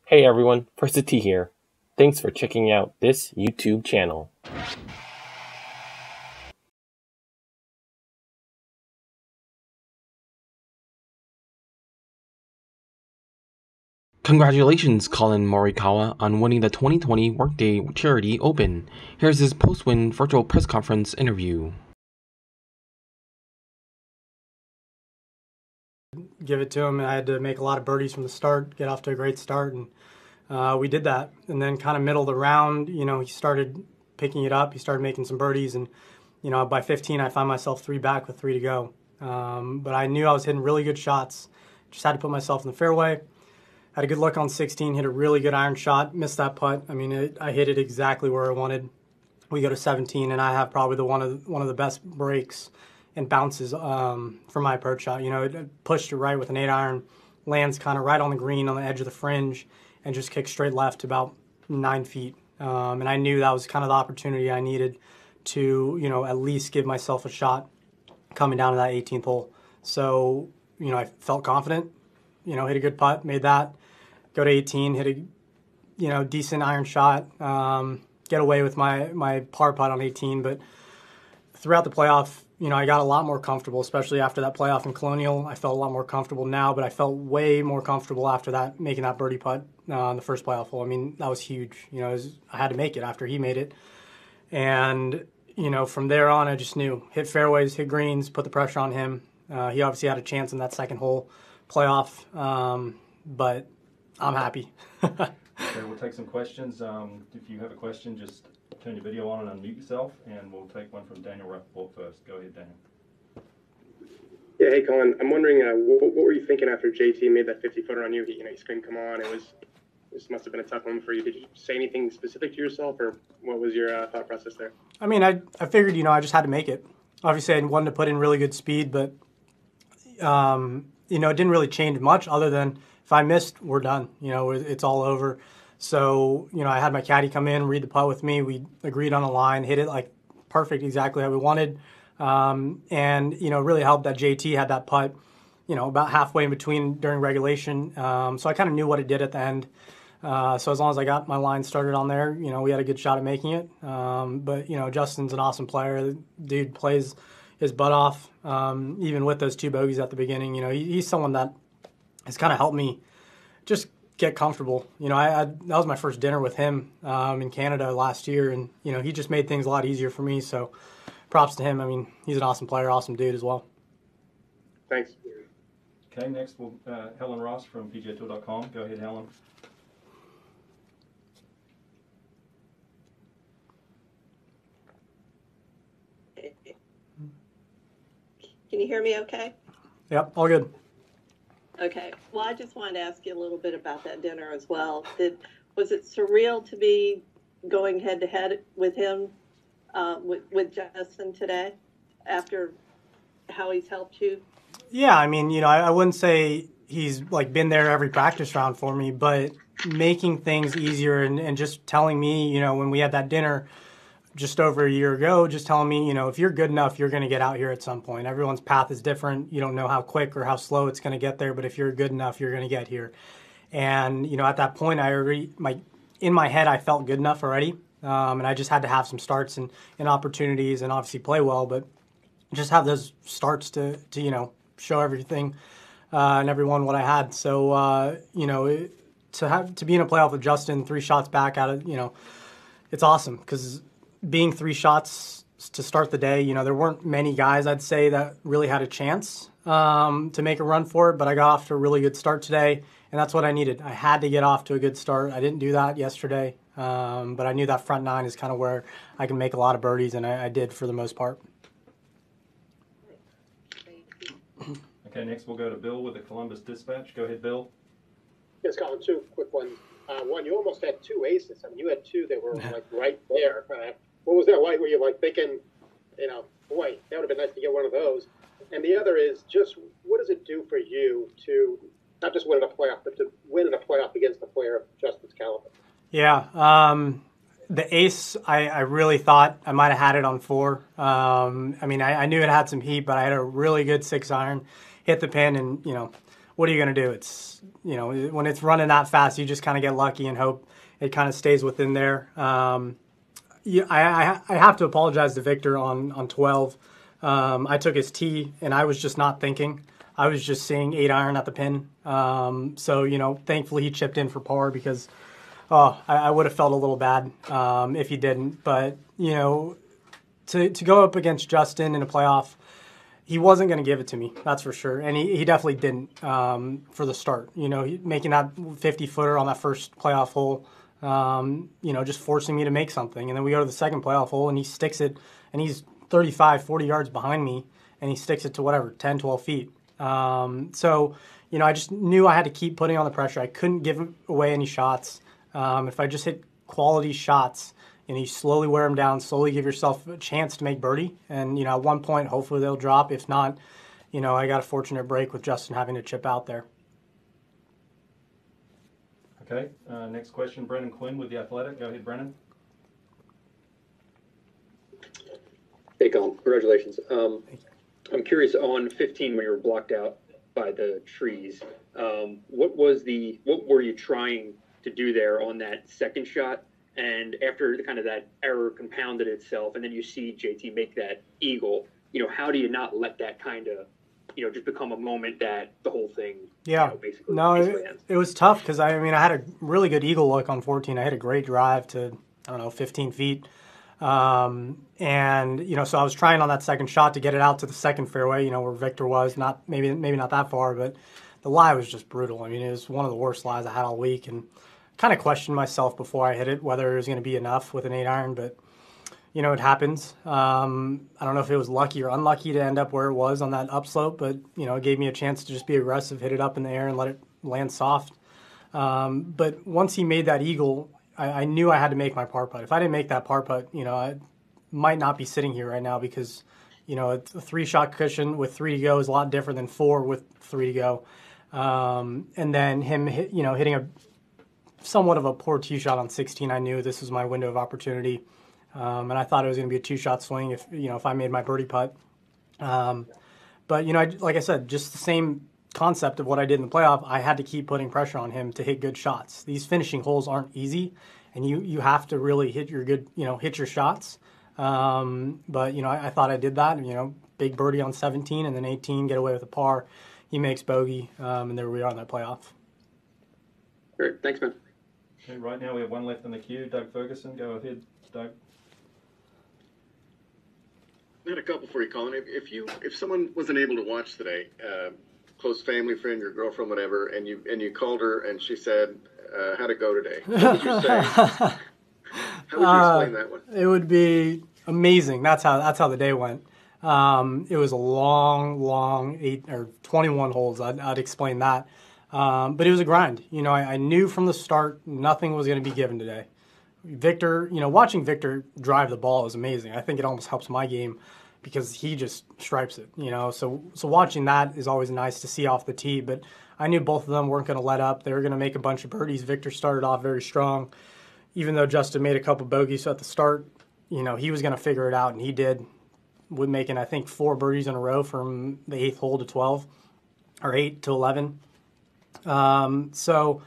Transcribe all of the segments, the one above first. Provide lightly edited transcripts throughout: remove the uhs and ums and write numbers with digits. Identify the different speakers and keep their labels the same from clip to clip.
Speaker 1: Hey everyone, First T here. Thanks for checking out this YouTube channel. Congratulations, Collin Morikawa, on winning the 2020 Workday Charity Open. Here's his post-win virtual press conference interview.
Speaker 2: Give it to him. I had to make a lot of birdies from the start, get off to a great start, and we did that. And then kind of middle of the round, he started picking it up. He started making some birdies, and by 15, I found myself 3 back with 3 to go. But I knew I was hitting really good shots. Just had to put myself in the fairway. Had a good look on 16, hit a really good iron shot, missed that putt. I hit it exactly where I wanted. We go to 17, and I have probably one of the best breaks and bounces for my approach shot. It pushed it right with an 8-iron, lands kind of right on the green on the edge of the fringe, and just kicked straight left about 9 feet. And I knew that was kind of the opportunity I needed to, at least give myself a shot coming down to that 18th hole. So, I felt confident, hit a good putt, made that, go to 18, hit a, decent iron shot, get away with my par putt on 18. But throughout the playoff, I got a lot more comfortable, especially after that playoff in Colonial. I felt a lot more comfortable now, but I felt way more comfortable after that, making that birdie putt on the first playoff hole. That was huge. I had to make it after he made it. And, from there on, I just knew, hit fairways, hit greens, put the pressure on him. He obviously had a chance in that second hole playoff, but I'm happy.
Speaker 3: Okay, we'll take some questions. If you have a question, just turn your video on and unmute yourself, and we'll take one from Daniel Rappaport first. Go ahead, Daniel.
Speaker 4: Yeah, hey, Collin. I'm wondering, what were you thinking after JT made that 50-footer on you? He screamed, "Come on!" This must have been a tough one for you. Did you say anything specific to yourself, or what was your thought process there?
Speaker 2: I figured, I just had to make it. Obviously, I wanted to put in really good speed, but it didn't really change much other than if I missed, we're done. It's all over. So, I had my caddy come in, read the putt with me. We agreed on a line, hit it like perfect, exactly how we wanted. And, really helped that JT had that putt, about halfway in between during regulation. So I kind of knew what it did at the end. So as long as I got my line started on there, we had a good shot at making it. But, Justin's an awesome player. The dude plays his butt off, even with those 2 bogeys at the beginning. He's someone that has kind of helped me just get comfortable. That was my first dinner with him in Canada last year, and he just made things a lot easier for me. So, props to him. He's an awesome player, awesome dude as well.
Speaker 4: Thanks.
Speaker 3: Okay, next we'll Helen Ross from PGAtour.com. Go ahead, Helen.
Speaker 5: Can you hear me okay?
Speaker 2: Yep, all good.
Speaker 5: Okay. Well, I just wanted to ask you a little bit about that dinner as well. Was it surreal to be going head-to-head with him, with Justin today, after how he's helped you?
Speaker 2: Yeah, I wouldn't say he's been there every practice round for me, but making things easier and just telling me, when we had that dinner just over a year ago, just telling me, if you're good enough, you're going to get out here at some point. Everyone's path is different. You don't know how quick or how slow it's going to get there, but if you're good enough, you're going to get here. And, at that point, in my head, I felt good enough already. And I just had to have some starts and opportunities and obviously play well, but just have those starts to show everything and everyone what I had. So, to be in a playoff with Justin, 3 shots back out of, it's awesome because being 3 shots to start the day, there weren't many guys, I'd say, that really had a chance to make a run for it, but I got off to a really good start today, and that's what I needed. I had to get off to a good start. I didn't do that yesterday, but I knew that front 9 is kind of where I can make a lot of birdies, and I did for the most part.
Speaker 3: Okay, next we'll go to Bill with the Columbus Dispatch. Go ahead, Bill.
Speaker 6: Yes, Collin, 2 quick ones. One, you almost had 2 aces. You had 2 that were right there. What was that like? Were you thinking, boy, that would have been nice to get one of those? And the other is just, what does it do for you to not just win in a playoff, but to win in a playoff against a player of Justin's caliber?
Speaker 2: Yeah, the ace, I really thought I might have had it on 4. I knew it had some heat, but I had a really good 6-iron, hit the pin, and what are you going to do? It's, you know, when it's running that fast, you just kind of get lucky and hope it kind of stays within there. Yeah, I have to apologize to Victor on 12. I took his tee, and I was just not thinking. I was just seeing 8 iron at the pin. So, you know, thankfully he chipped in for par because I would have felt a little bad if he didn't. But, you know, to go up against Justin in a playoff, he wasn't going to give it to me, that's for sure. And he definitely didn't for the start. You know, making that 50-footer on that first playoff hole, you know, just forcing me to make something. And then we go to the second playoff hole, and he sticks it, and he's 35, 40 yards behind me, and he sticks it to whatever, 10, 12 feet. So, you know, I just knew I had to keep putting on the pressure. I couldn't give away any shots. If I just hit quality shots, and you slowly wear them down, slowly give yourself a chance to make birdie. And, you know, at one point, hopefully they'll drop. If not, you know, I got a fortunate break with Justin having to chip out there.
Speaker 3: Okay, next question, Brennan Quinn with The Athletic. Go ahead, Brennan.
Speaker 7: Hey, Colin. Congratulations. I'm curious, on 15 when you were blocked out by the trees, what were you trying to do there on that second shot? And after kind of that error compounded itself, and then you see JT make that eagle, you know, how do you not let that kind of, you know, just become a moment that the whole thing,
Speaker 2: yeah,
Speaker 7: you know, basically ends?
Speaker 2: It was tough because, I mean, I had a really good eagle look on 14. I had a great drive to, I don't know, 15 feet. And, you know, so I was trying on that second shot to get it out to the second fairway, you know, where Victor was, maybe not that far, but the lie was just brutal. I mean, it was one of the worst lies I had all week, and kind of questioned myself before I hit it whether it was going to be enough with an 8 iron, but, you know, it happens. I don't know if it was lucky or unlucky to end up where it was on that upslope, but, you know, it gave me a chance to just be aggressive, hit it up in the air, and let it land soft. But once he made that eagle, I knew I had to make my par putt. If I didn't make that par putt, you know, I might not be sitting here right now because, you know, a 3-shot cushion with 3 to go is a lot different than 4 with 3 to go. And then him, hitting a somewhat of a poor tee shot on 16. I knew this was my window of opportunity, and I thought it was going to be a 2-shot swing if I made my birdie putt. But, you know, like I said, just the same concept of what I did in the playoff. I had to keep putting pressure on him to hit good shots. These finishing holes aren't easy, and you have to really hit your shots. But, you know, I thought I did that. And, you know, big birdie on 17, and then 18, get away with a par. He makes bogey, and there we are in that playoff.
Speaker 7: Great. Thanks, man.
Speaker 3: Okay, right now we have one left in the queue. Doug Ferguson, go ahead, Doug.
Speaker 8: I had a couple for you, Colin. If someone wasn't able to watch today, close family friend, your girlfriend, whatever, and you called her and she said, "How'd it go today?" What would you say? How would you explain that one?
Speaker 2: It would be amazing. That's how the day went. It was a long 8 or 21 holes. I'd explain that. But it was a grind. You know, I knew from the start nothing was going to be given today. Victor, you know, watching Victor drive the ball is amazing. I think it almost helps my game because he just stripes it, you know. So watching that is always nice to see off the tee. But I knew both of them weren't going to let up. They were going to make a bunch of birdies. Victor started off very strong. Even though Justin made a couple bogeys at the start, you know, he was going to figure it out, and he did, with making, I think, 4 birdies in a row from the 8th hole to 12, or 8 to 11. So,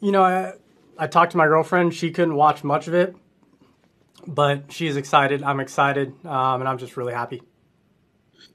Speaker 2: you know, I talked to my girlfriend. She couldn't watch much of it, but she's excited. I'm excited, and I'm just really happy.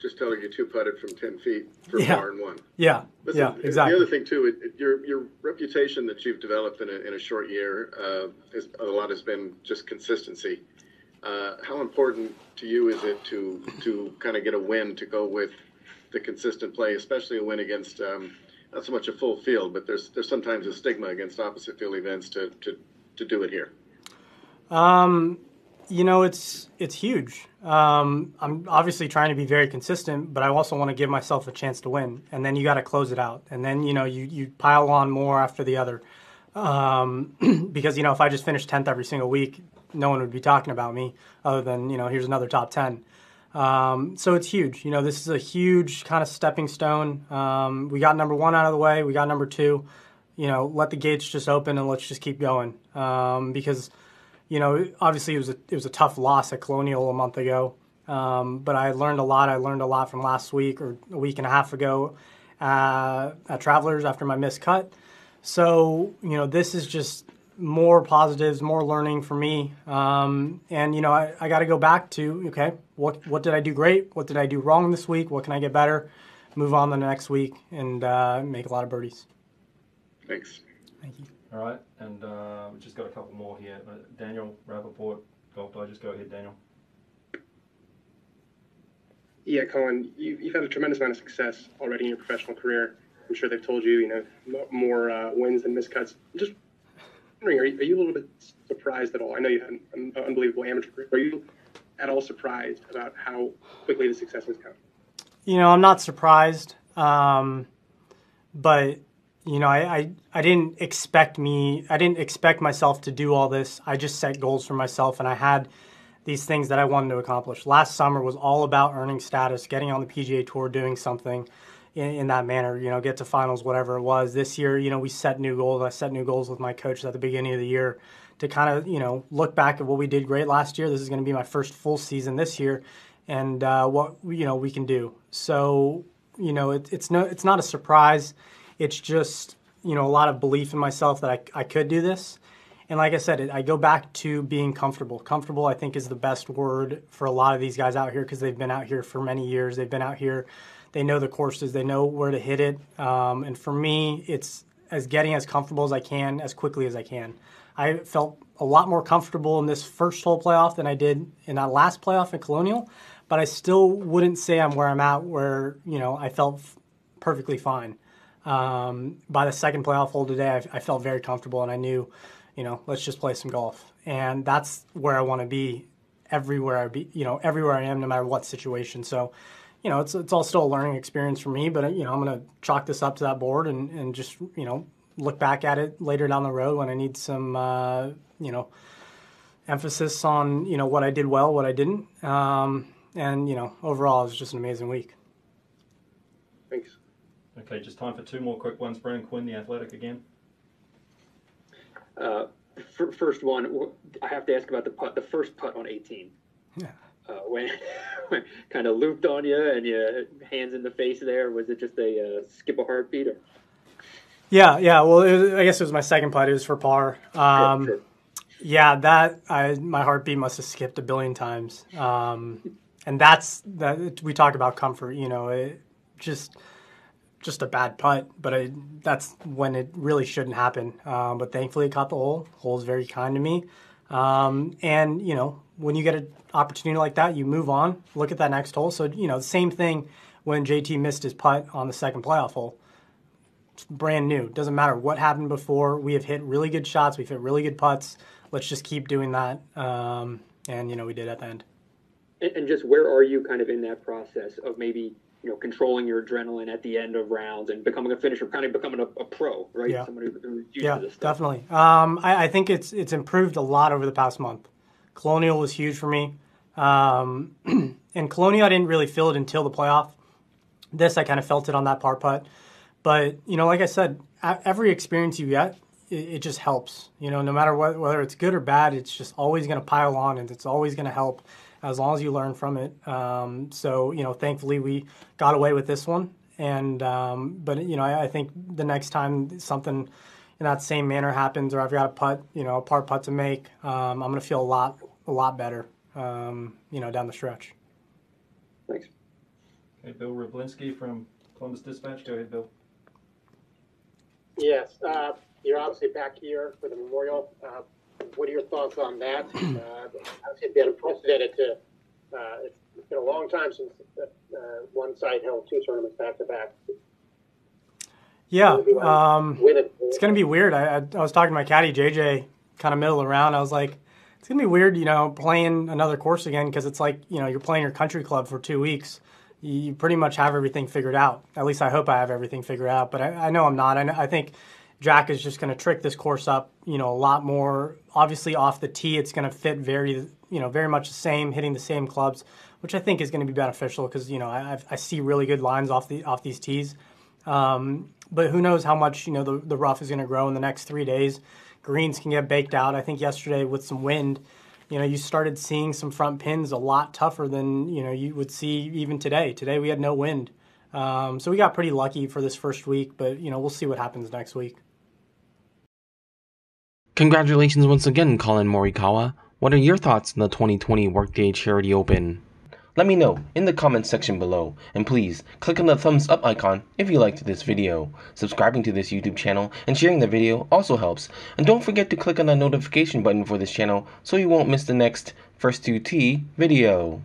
Speaker 8: Just tell her you 2-putted from 10 feet for par and 1.
Speaker 2: Yeah,
Speaker 8: Listen,
Speaker 2: yeah, exactly.
Speaker 8: The other thing too, your reputation that you've developed in a short year, a lot has been just consistency. How important to you is it to kind of get a win to go with the consistent play, especially a win against not so much a full field, but there's sometimes a stigma against opposite field events to do it here?
Speaker 2: You know, it's huge. I'm obviously trying to be very consistent, but I also want to give myself a chance to win. And then you got to close it out. And then, you know, you pile on more after the other. Because, you know, if I just finished 10th every single week, no one would be talking about me other than, you know, here's another top 10. So it's huge. You know, this is a huge kind of stepping stone. We got number 1 out of the way. We got number 2. You know, let the gates just open and let's just keep going. Because, you know, obviously it was a tough loss at Colonial a month ago. But I learned a lot. I learned a lot from last week or a week and a half ago. at Travelers after my missed cut. So, this is just more positives, more learning for me. And, I got to go back to, okay, what did I do great? What did I do wrong this week? What can I get better? Move on to the next week and make a lot of birdies.
Speaker 8: Thanks.
Speaker 2: Thank you.
Speaker 3: All right, and we've just got a couple more here. Daniel Rappaport, Golf Digest. Go ahead, Daniel.
Speaker 4: Yeah, Collin, you've had a tremendous amount of success already in your professional career. I'm sure they've told you, more wins than miscuts. Just wondering, are you a little bit surprised at all? I know you had an unbelievable amateur career. Are you at all surprised about how quickly the success has come?
Speaker 2: I'm not surprised, but I didn't expect myself to do all this. I just set goals for myself, and I had these things that I wanted to accomplish. Last summer was all about earning status, getting on the PGA Tour, doing something in that manner, get to finals, whatever it was. This year, we set new goals. I set new goals with my coach at the beginning of the year to kind of, look back at what we did great last year. This is going to be my first full season this year, and what, we can do. So, it's not a surprise. It's just, a lot of belief in myself that I could do this. And like I said, I go back to being comfortable. Comfortable, I think, is the best word for a lot of these guys out here because they've been out here for many years. They've been out here. They know the courses. They know where to hit it. And for me, it's getting as comfortable as I can, as quickly as I can. I felt a lot more comfortable in this first hole playoff than I did in that last playoff in Colonial. But I still wouldn't say I'm where I'm at, where, I felt perfectly fine. By the second playoff hole today, I felt very comfortable, and I knew, let's just play some golf. And that's where I want to be everywhere I am, no matter what situation. So, it's all still a learning experience for me, but, I'm going to chalk this up to that board and just, look back at it later down the road when I need some, emphasis on, what I did well, what I didn't. And, overall, it was just an amazing week.
Speaker 4: Thanks.
Speaker 3: Okay, just time for two more quick ones. Brennan Quinn, The Athletic again.
Speaker 7: First one, I have to ask about the first putt on 18.
Speaker 2: Yeah.
Speaker 7: When kind of looped on you and your hands in the face there, was it just a skip a heartbeat? Or?
Speaker 2: Yeah. Well, I guess it was my second putt. It was for par.
Speaker 7: Sure.
Speaker 2: Yeah, my heartbeat must have skipped a billion times. And that's that. We talk about comfort. It just a bad putt, but that's when it really shouldn't happen. But thankfully, it caught the hole. The hole's very kind to me. And, when you get an opportunity like that, you move on, look at that next hole. So, the same thing when JT missed his putt on the second playoff hole. It's brand new. Doesn't matter what happened before. We have hit really good shots. We've hit really good putts. Let's just keep doing that. And, we did at the end.
Speaker 7: And just where are you kind of in that process of maybe controlling your adrenaline at the end of rounds and becoming a finisher, kind of becoming a pro, right?
Speaker 2: Yeah.
Speaker 7: Somebody who's used to this stuff.
Speaker 2: Definitely. I think it's improved a lot over the past month. Colonial was huge for me. And Colonial, I didn't really feel it until the playoff. This, I kind of felt it on that par putt. But, like I said, every experience you get, it just helps. No matter whether it's good or bad, it's just always going to pile on, and it's always going to help as long as you learn from it. So, thankfully we got away with this one. And, but, I think the next time something in that same manner happens, or I've got a putt, a par putt to make, I'm going to feel a lot better, down the stretch.
Speaker 7: Thanks.
Speaker 3: Okay, Bill Ryblinski from Columbus Dispatch. Go ahead, Bill.
Speaker 6: Yes, you're obviously back here for the Memorial. What are your thoughts on that? Obviously, it's been unprecedented it's been a long time since one side held two tournaments back to back.
Speaker 2: Yeah, it's going to be weird. I was talking to my caddy, JJ, kind of middle of the round. I was like, it's going to be weird, playing another course again, because it's like, you're playing your country club for 2 weeks. You pretty much have everything figured out. At least I hope I have everything figured out, but I know I'm not. I think Jack is just going to trick this course up, a lot more. Obviously, off the tee, it's going to fit very much the same, hitting the same clubs, which I think is going to be beneficial because I see really good lines off these tees. But who knows how much the rough is going to grow in the next 3 days. Greens can get baked out. I think yesterday with some wind, you started seeing some front pins a lot tougher than you would see even today. Today we had no wind. So we got pretty lucky for this first week, but we'll see what happens next week.
Speaker 1: Congratulations once again, Collin Morikawa. What are your thoughts on the 2020 Workday Charity Open? Let me know in the comments section below, and please click on the thumbs up icon if you liked this video. Subscribing to this YouTube channel and sharing the video also helps. And don't forget to click on the notification button for this channel so you won't miss the next First 2T video.